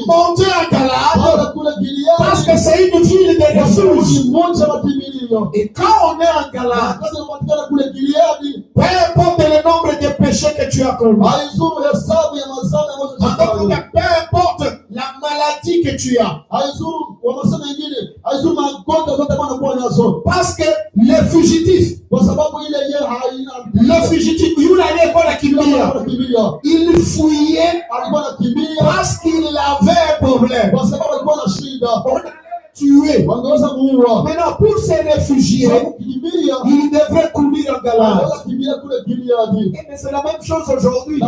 monter à Galade parce que c'est une ville de refuge. Et quand on est en Galade, peu importe le nombre de péchés que tu as commis, peu importe la maladie que tu as, parce que les fugitifs, il fouillait parce qu'il avait un problème. On a tué. Maintenant, pour se réfugier, il devrait courir en Galade. Mais c'est la même chose aujourd'hui.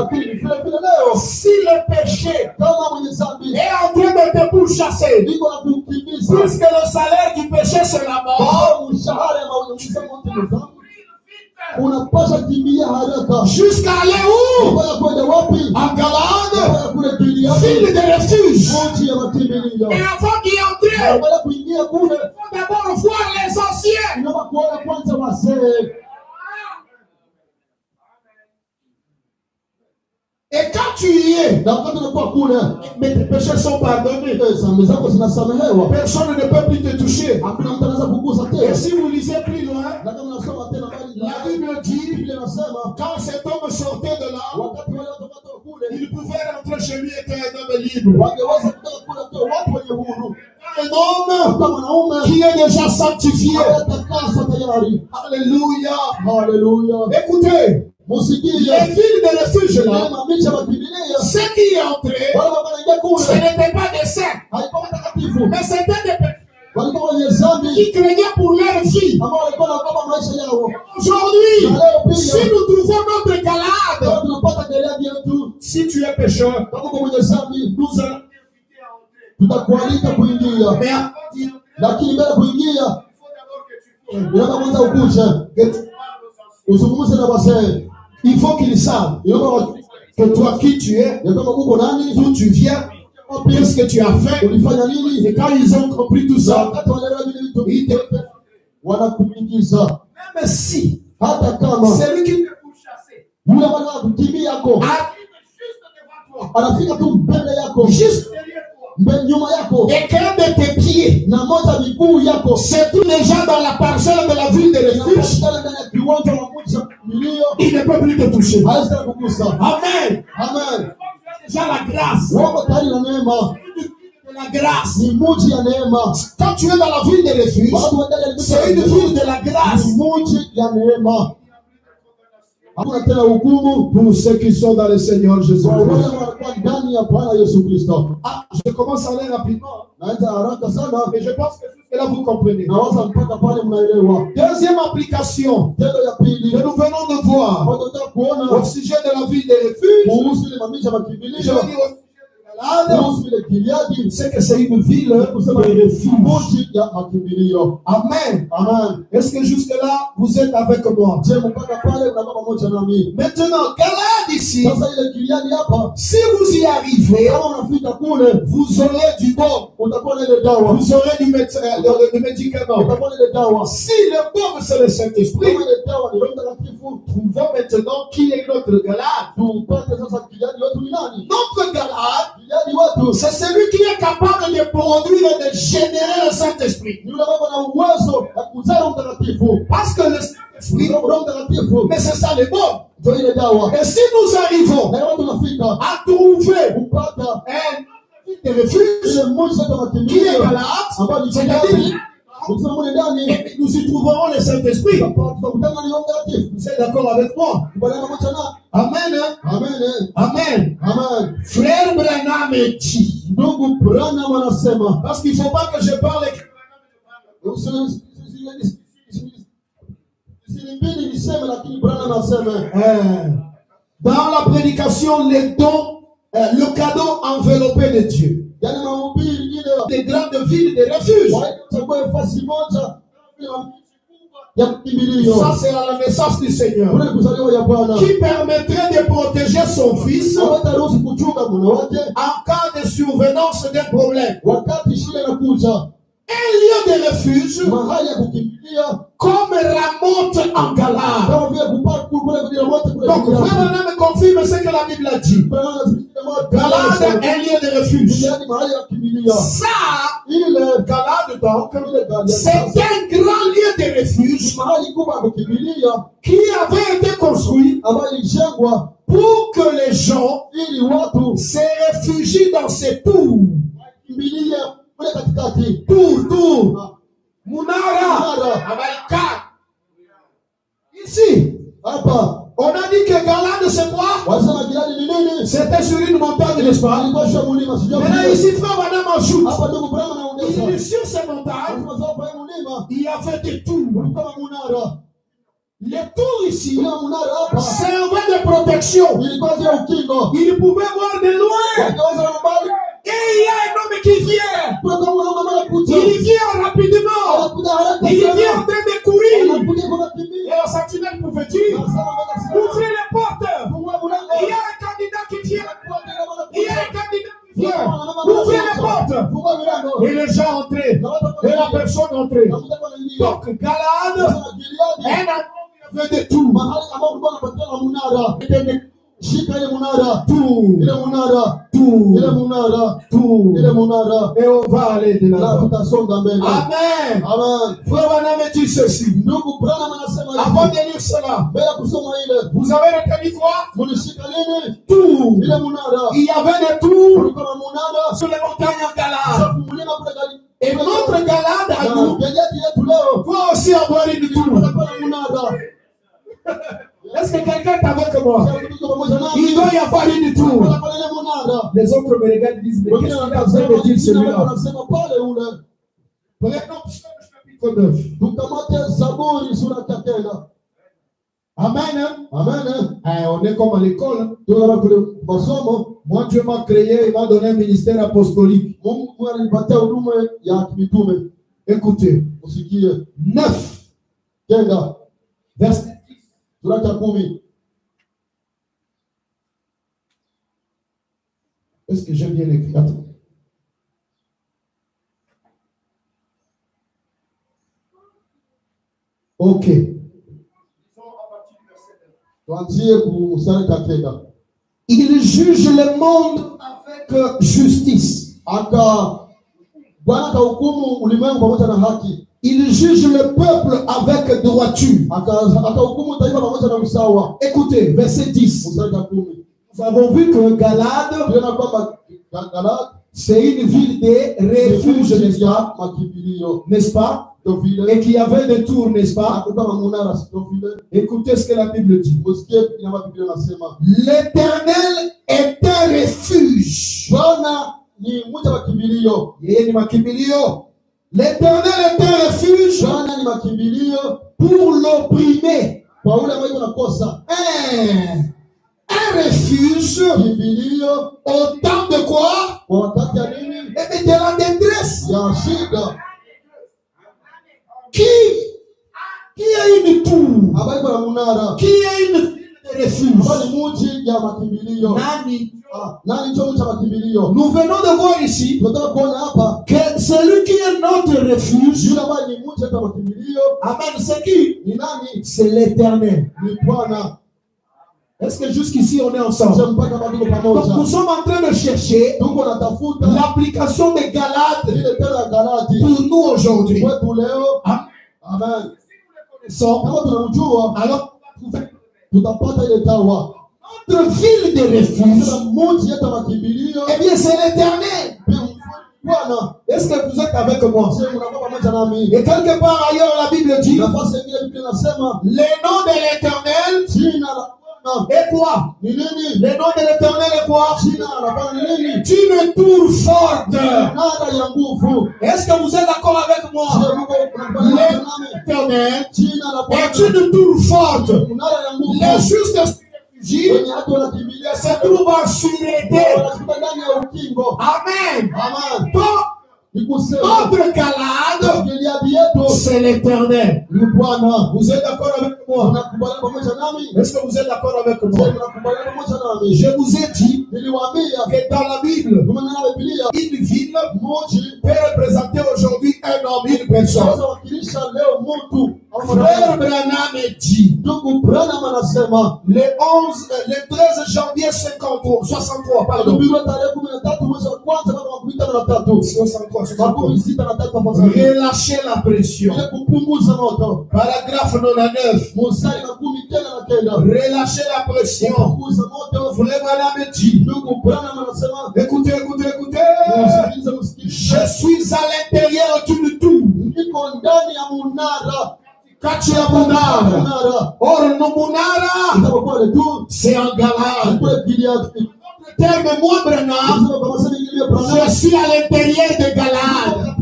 Si le péché est en train de te pourchasser, puisque le salaire du péché c'est la mort, jusqu'à aller où? En Galade, ville de refuge. Et avant d'y entrer, il faut d'abord voir les anciens. Et quand tu y es, mais tes péchés sont pardonnés. Personne ne peut plus te toucher. Et si vous lisez plus loin, la Bible dit, quand cet homme sortait de là, il pouvait rentrer chez lui et être un homme libre. Un homme qui est déjà sanctifié. Alléluia. Alléluia. Écoutez. Les villes de refuge là, ceux qui y entraient, ce n'étaient pas des saints, mais c'était des personnes qui craignaient pour leur vie. Aujourd'hui, si nous trouvons notre Galade, si tu es pécheur, nous allons il faut qu'ils savent que toi qui tu es, d'où tu viens, qu'est-ce que tu as fait. Et quand ils ont compris tout ça, ils te... Même si celui qui te pourchassait juste et qu'un de tes pieds c'est tous les gens dans la parcelle de la ville de refuge, il ne peut plus te toucher. Amen. Amen. Déjà la grâce. La grâce. Quand tu es dans la ville de refuge, c'est une ville de la grâce. Pour ceux qui sont dans le Seigneur Jésus. Ah, je commence à aller rapidement. Et je pense que là vous comprenez. Deuxième application que nous venons de voir au sujet de la ville de refuge. Je vais dire c'est que c'est une ville de refuge. Amen. Amen. Est-ce que jusque-là, vous êtes avec moi? Maintenant, Galade ici, si vous y arrivez, vous aurez du bon, vous aurez du médicament. Si le bon c'est le Saint-Esprit, trouvons maintenant qui est notre Galade. Notre Galade, c'est celui qui est capable de produire et de générer le Saint-Esprit. Parce que le Saint-Esprit, mais c'est ça le bon. Et si nous arrivons à trouver un refuge qui est Galade, c'est-à-dire nous y trouverons le Saint-Esprit. Vous êtes d'accord avec moi? Amen. Amen. Amen. Amen. Frère Branham dit. Parce qu'il ne faut pas que je parle. Dans la prédication, les dons, le cadeau enveloppé de Dieu. Les grandes villes de refuge. Ça c'est à la naissance du Seigneur qui permettrait de protéger son fils en cas de survenance d'un problème. un lieu de refuge mahali ya kukimbilia comme Ramoth en Galade. kama vile kule Ramoth kule. Donc Frère me confirme ce que la Bible a dit. Galade, un lieu de refuge. mahali ya kukimbilia. Ça, Ile Galade donc, c'est c'est un grand lieu de refuge mahali kubwa ya kukimbilia qui avait été construit ambayo ilijengwa pour que les gens ili watu se réfugient dans ces tours. kimbilie kule katikati. Tour. Munara. Amalika. Ici, Hapa on a dit que Galade c'est quoi? wasema Giladi ni nini? C'était sur une montagne, n'est-ce pas? Alikuwa mulima sio. Maintenant ici, frère Madame ajoute, Hapa ndugu Brahma anaongeza. il est sur ces montagnes, Kwa sababu ya mulima il y avait des tours. kama munara. Les tours ici Ile munara hapa servaient de protection. ilikuwa ya ukingo. Ils pouvaient voir de loin. Wakaweza na mbali. Et il y a un homme qui vient. Kwa kama mama kuja. Il vient rapidement. Anakuja haraka. Il vient en train de courir. Anakuja kwa kimbia. Et la sentinelle pouvait dire, ouvrez les portes. Il y a un candidat qui vient. Il y a un candidat qui vient. Ouvrez les portes. Et les gens entraient. Et la personne entrait. Donc, Galade, un avait de tout. Shika ile munara Tout. ile munara Tout. ile munara Tout. ile munara. Et on va aller de Na là. tutasonga mbele. Amen. Amen. Frère Branham dit ceci. Ndugu Branham anasema Avant hivi. de lire cela, Mbele ya kusoma ile vous avez retenu quoi? mulishika nini? Tout. Ile munara. Il y avait des tours Kulikuwa na munara. sur les montagnes en Galade. Safu mulima kule Galilaya. Et notre Galade à Na nous gazeti yetu leo doit aussi avoir une tour. kulikuwa na munara. Est-ce que quelqu'un est avec moi? Tuko pamoja nami. Il doit y avoir une tour. Kulikuwa na ile munara. Les autres me regardent et disent, mais qu'est-ce qu'il est en train de dire celui-là? Wanasema pale ule. Prenons Psaume chapitre 9. Tukamate Zaburi sura ya kenda. Amen. Hein? Amen. On est comme à l'école. Tunaona kule masomo. Moi, Dieu m'a créé, il m'a donné un ministère apostolique. Mungu alinipatia huduma ya mitume. Écoutez, Usikie 9, kenda verset 10. sura ya 10. Est-ce que j'ai bien écrit? Attends. Ok. Tuanzie kusali kenda. Il juge le monde avec justice. Bwana kahukumu ulimwengu pamoja na haki. Il juge le peuple avec droiture. Akahukumu taifa pamoja na usawa. Écoutez, verset 10. Nous avons vu que Galade, c'est une ville de refuge, n'est-ce pas? N'est-ce pas? Et qu'il y avait des tours, n'est-ce pas? Écoutez ce que la Bible dit. L'Éternel est un refuge. L'Éternel est un refuge pour l'opprimé. Un refuge au temps de quoi? Et de la détresse. Qui a une tour? Qui a une refuge? Nani? Nous venons de voir ici que celui qui est notre refuge, amen, c'est qui? C'est l'Éternel. Est-ce que jusqu'ici on est ensemble? Donc nous sommes en train de chercher l'application de Galade pour nous aujourd'hui. Amen. Alors notre ville de refuge, eh bien c'est l'Éternel. Est-ce que vous êtes avec moi? Et quelque part ailleurs la Bible dit, le nom de l'Éternel et quoi? Le nom de l'Éternel est quoi? Une tour forte. Est-ce que vous êtes d'accord avec moi? L'Éternel est une tour forte. Les justes se trouvent en sûreté. Amen. Donc, Notre Galade, c'est l'Éternel. Vous êtes d'accord avec moi? Est-ce que vous êtes d'accord avec moi? Je vous ai dit que dans la Bible, une ville peut représenter aujourd'hui un homme, une personne. Frère Branham dit le 13 janvier 63, pardon. 63. Relâchez la pression. Paragraphe 99. Relâchez la pression. Frère Branham dit. Écoutez. Je suis à l'intérieur du tout. Katia Munara. Or no Munara, c'est en Galade. Terme moi Branham, je suis à l'intérieur de Galade.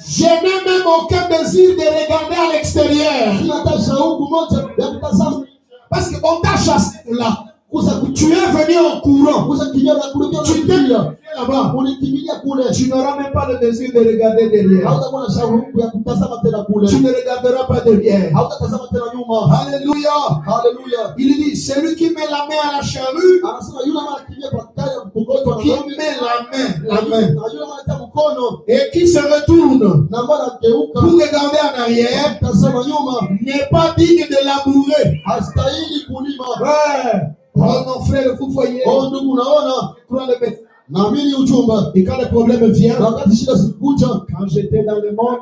Je n'ai même aucun désir de regarder à l'extérieur. Parce qu'on t'a chassé là. Tu es venu en courant. Tu t'es là-bas. Tu n'auras même pas le désir de regarder derrière. Tu ne regarderas pas derrière. Alléluia. Il dit, celui qui met la main à la charrue, qui met la main, et qui se retourne pour regarder en arrière, n'est pas digne de labourer. Ouais. Oh mon frère, vous voyez. Et quand le problème vient, quand j'étais dans le monde,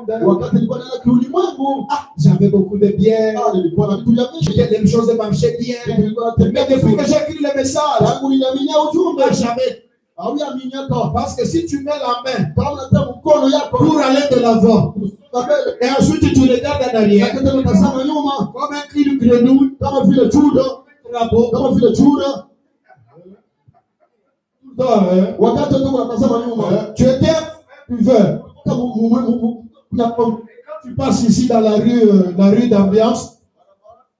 j'avais beaucoup de biens, les choses marchaient bien. Mais depuis que j'ai écrit le message, jamais. Parce que si tu mets la main pour aller de l'avant, et ensuite tu regardes en arrière, comme un cri de grenouille, tu étais buveur. Quand tu passes ici dans la rue d'ambiance,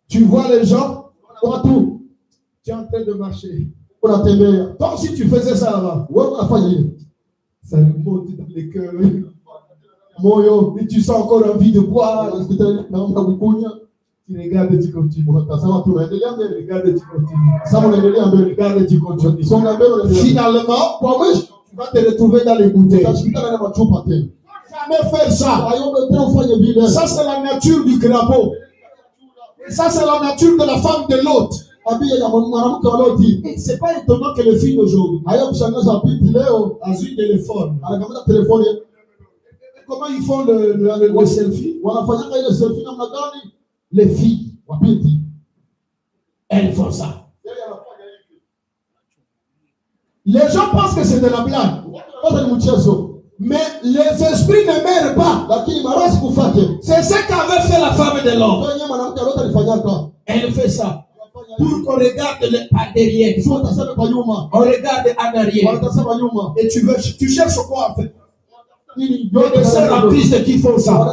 tu vois les gens, tu es en train de marcher. Comme si tu faisais ça là-bas. Ça nous monte dans les cœurs. Et tu sens encore envie de boire. Tu regardes et tu continues. Regarde et tu continues. Finalement, tu vas te retrouver dans les bouteilles. Jamais faire ça. Ça, c'est la nature du crapaud. Ça, c'est la nature de la femme de l'autre. C'est pas étonnant que le film aujourd'hui a eu téléphone. Comment ils font le selfie? Les filles, elles font ça. Les gens pensent que c'est de la blague. Mais les esprits ne meurent pas. C'est ce qu'avait fait la femme de l'homme. Elle fait ça pour qu'on regarde par derrière. On regarde en arrière. Et tu cherches quoi en fait? C'est l'artiste qui font ça.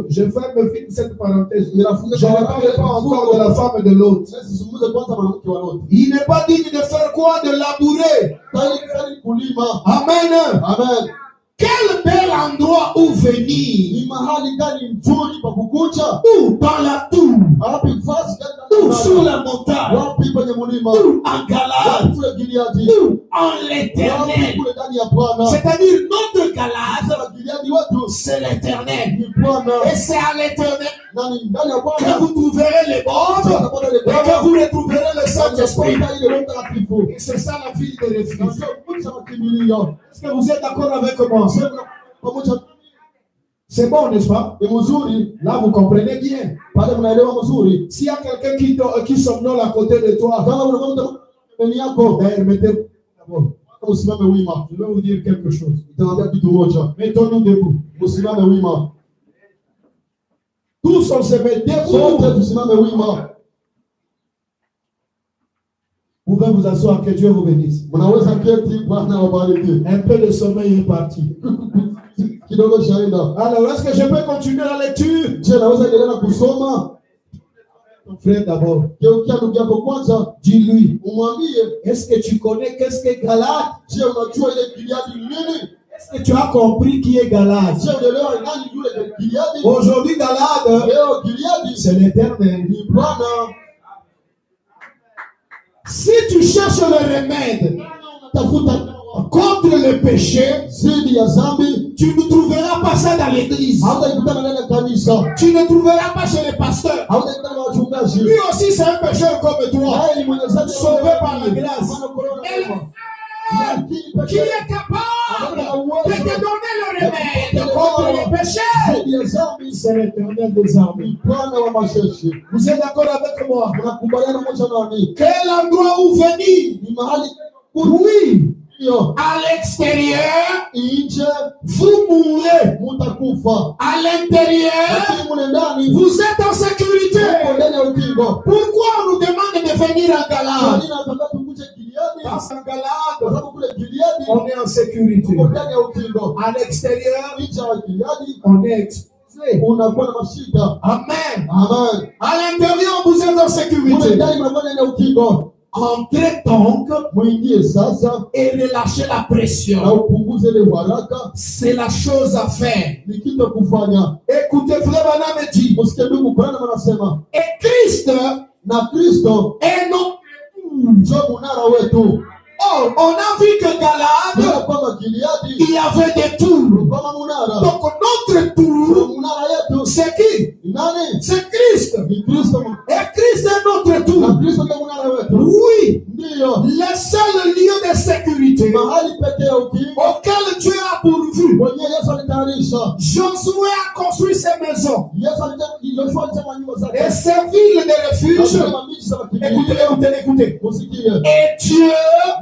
Je ferme vite cette parenthèse. Je ne parle pas encore de la femme de l'autre. Il n'est pas digne de faire quoi? De labourer. Amen. Amen. Quel bel endroit où venir. Où dans la tour. Où sur la montagne. Où en Galade. Où en l'Éternel. C'est-à-dire notre Galade, c'est l'Éternel. Et c'est à l'Éternel que vous trouverez les bords et que vous retrouverez le Saint-Esprit. Et c'est ça la ville de refuge. Est-ce que vous êtes d'accord avec moi? C'est bon, n'est-ce pas? Là, vous comprenez bien. S'il y a quelqu'un qui somnole à côté de toi, mettez-vous d'abord. Je vais vous dire quelque chose. Mettons-nous debout. Tous on se met debout. Vous pouvez vous asseoir, que Dieu vous bénisse. Un peu de sommeil est parti. Alors, est-ce que je peux continuer la lecture? ton frère d'abord. Geukia ndugu yako kwanza, Dis-lui, umwambie, est-ce que tu connais qu'est-ce que Galade? je unajua ile Gileadi ni nini? Est-ce que tu as compris qui est Galade? Je unaelewa nani yule Gileadi? Aujourd'hui, Galade, Leo Gileadi c'est l'Éternel. ni Bwana. Si tu cherches le remède Tafuta contre le péché, zidi ya zambi, tu ne trouveras pas ça dans l'église. hautaikutana ndani ya kanisa, Tu ne trouveras pas chez les pasteurs. hautaikutana na wachungaji. Lui aussi, c'est un pécheur comme toi, Naye ni mwenye dhambi sauvé par la grâce. Maana korona Et kama. le qui est capable de te donner le remède contre le péché, Zidi ya zambi, c'est l'Éternel des armées. ni Bwana wa majeshi. Vous êtes d'accord avec moi? Unakubaliana moja nami? Quel endroit où venir? Ni mahali Oui, hiyo à l'extérieur, nje vous mourrez. mutakufa, À l'intérieur, lakini mule ndani vous êtes en sécurité. uko ndani ya ukingo. Pourquoi on nous demande de venir à Kwa Galade? nini nataka tukuje Gileadi? Parce qu'en Kwa Galade, sababu kule Gileadi on est en sécurité. uko ndani ya ukingo. À l'extérieur, Nje ya Gileadi on est exposé. unakuwa na mashida. Amen. Amen. À l'intérieur, vous êtes en Mule sécurité. ndani mnakuwa ndani ya ukingo. Entrez donc Mwingie sasa et relâchez la na pression. upunguze ile waraka, C'est la chose à faire. ni kitu ya kufanya. Écoutez, frère Branham dit, Msikie ndugu Branham anasema, et Christ na Kristo est notre. ndio munara wetu. Oh, on a vu que Galade, Bila kwamba Gileadi il y avait des tours. kama munara. Donc notre tour, Munara yetu c'est qui? ni nani? C'est Christ. Ni Kristo. Et Christ est notre Na tour. Kristo ndio munara wetu. Oui, Ndiyo le seul lieu de sécurité mahali pekee ya ukingo auquel Dieu a pourvu. mwenye Yesu alitayarisha. Josué a construit ses maisons Yesu Yoshua alisema nyumba et zake. ses villes de refuge. Akasema miji za Écoutez, makimbilio. écoutez, écoutez. Musikie. Et Dieu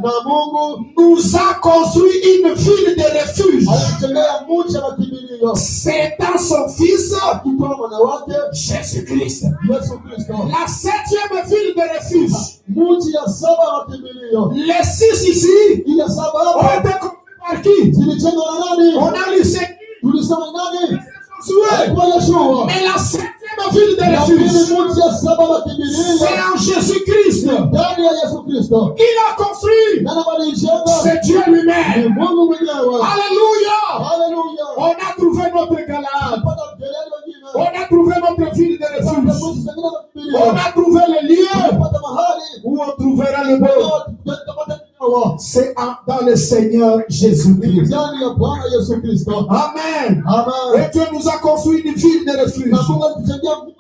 Na Mungu nous a construit une ville de refuge. alitengea mji wa makimbilio. C'est dans son Fils, Akitoa mwana wake Jésus-Christ. Yesu Kristo. La 7e ville de refuge. Mji ya saba ya makimbilio. Les 6 ici Hii ya saba ont hapa été construits par qui? zilijengwa na nani? On a lu c'est Tulisema nani? Josué. Alikuwa Yeshua. Mais la 7e ville de Na pili refuge, mji ya saba ya makimbilio. c'est en Jésus-Christ. Ndani ya Yesu Kristo. Qui l'a construit? Nani alijenga? C'est Dieu lui-même. Ni Mungu mwenyewe. Alléluia. Haleluya. On a trouvé notre Galade. Pata Gileadi wengine. On a trouvé notre ville de refuge. Mji zingine za makimbilio. On a trouvé le lieu Pata mahali où on trouvera le bon. C'est dans le Seigneur Jésus-Christ. ndani ya Bwana Yesu Kristo. Amen. Amen. Et Dieu nous a construit une ville de refuge. Na Mungu alitujengea mji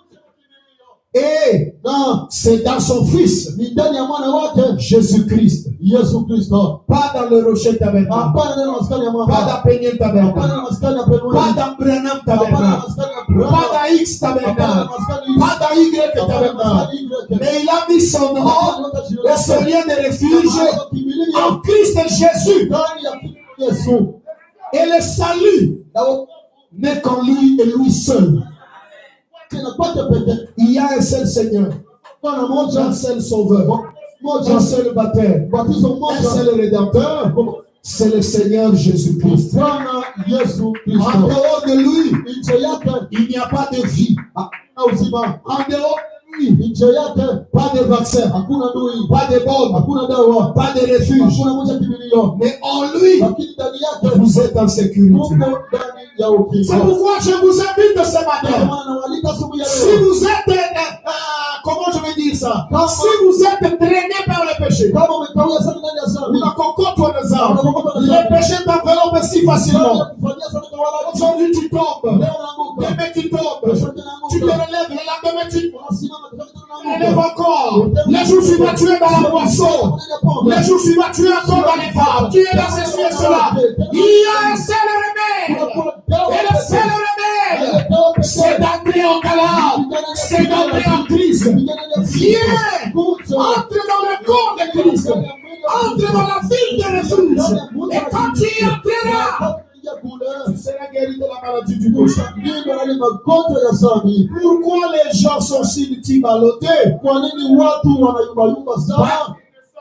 Et na c'est dans son Fils, ni ndani ya mwana wake Jésus-Christ. Yesu Kristo. Pas dans le rocher tabernacle. Hapana neno maskani ya Pas mwamba. dans Peniel Hapana tabernacle. neno maskani ya Penueli. Pas dans Branham Hapana tabernacle. maskani ya Pas Brahma. dans X Hapana tabernacle. maskani Pas dans Y Hapana tabernacle. maskani Y. Mais il a mis son nom et son lien de refuge en Christ Jésus. ndani ya Yesu. Et le salut n'est qu'en lui et lui seul. Tena kwake pekee. Il y a un seul Seigneur, Bwana un moja, seul Sauveur, moja, un seul Baptême, batizo un mmoja. seul Rédempteur. C'est le Seigneur Jésus-Christ. Bwana Yesu En Kristo. dehors de lui, Nje yake il n'y a pas de vie. hakuna uzima. En dehors de lui, Nje yake pas de vaccin, hakuna ndui, pas de bombe, hakuna dawa, pas de refuge. hakuna moja kimbilio. Mais en lui, Lakini ndani yake vous êtes en sécurité. Mungu ndani ya C'est ukingo. pourquoi je vous invite ce Ndio matin. maana nawaalika asubuhi ya Si leo. vous êtes, comment je vais dire ça? Si vous êtes traîné par le péché, Kama umekawia sana ndani ya dhambi, le péché t'enveloppe si facilement. kufanyia sana kwa wala Aujourd'hui tu tombes, leo naanguka. demain tu tombes, Kesho tu te naanguka. relèves, le lendemain tu Unasimama kesho te relèves naanguka. encore. Les jours suivants tu es dans la boisson. Les jours suivants tu es encore dans les femmes. Tu es dans ceci et cela. Il y a un seul remède. Et le seul remède, c'est d'entrer en Galade. C'est d'entrer en Christ. Viens, entre dans le corps de Christ. Entre dans la ville de refuge. Et quand tu y entreras, tu seras guéri de la maladie du péché. Pourquoi les gens sont si multiballotés? Kwa nini watu wanayumbayumba sana?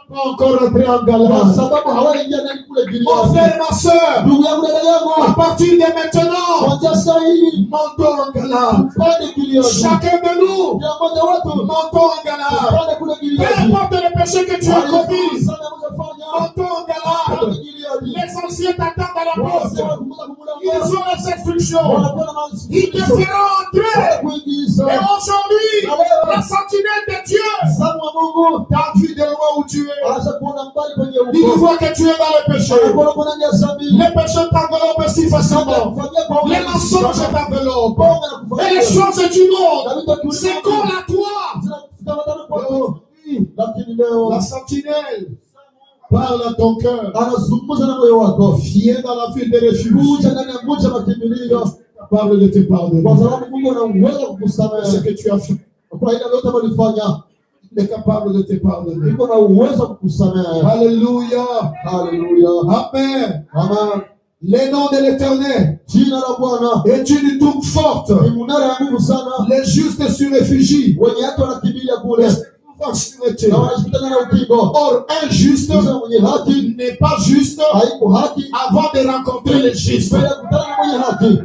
pas encore entré en Kwa Galade. sababu hawaingia ndani kule Mon Gileadi. frère, ma soeur, Ndugu yangu dada à yangu, partir de maintenant, kuanzia saa hii montons en Galade. tupande Gileadi. Chacun de nous, Kila mmoja wetu montons en Galade. tupande kule Peu Gileadi. importe le péché que tu as commis, Sana mtafanya montons en Galade. tupande Gileadi. Les anciens t'attendent à la porte. Ils Wanakuwa ont les instructions. na Ils te feront entrer. kuingiza Et aujourd'hui, la sentinelle de Dieu Samu wa Mungu t'a vu de loin où tu es. anaweza kuona mbali kwenye Il uko. voit que tu es dans le péché. Anakuona kuna njia sabi. Les péchés t'enveloppent si facilement. Kufanyia kwa Les urahisi mensonges sana. t'enveloppent. Bonga na Et kufanyia. les choses du monde Na vitu vya c'est kiulimwengu qu'on à toi. zinafutamatana kwako. Lakini leo La sentinelle parle à ton cœur. anazungumza na moyo wako. Viens dans la ville de refuge. Kuja ndani ya mji wa makimbilio. Parle de te pardonner. Kwa sababu Mungu ana uwezo wa Ce kukusamehe. que tu as fait, Kwa ile yote ulifanya, il est capable de te pardonner. Mungu ana uwezo wa kukusamehe. Alléluia. Haleluya. Amen. Amen. Le nom de l'Éternel Jina la Bwana est une tour forte. ni munara ya nguvu sana. Les justes s'y réfugient. Wenye haki wanakimbilia kule Proximité. na wanashikutana na ukingo. Or, un juste Sasa mwenye haki n'est pas juste haiko haki avant de rencontrer les justes. mbele ya kukutana na mwenye haki.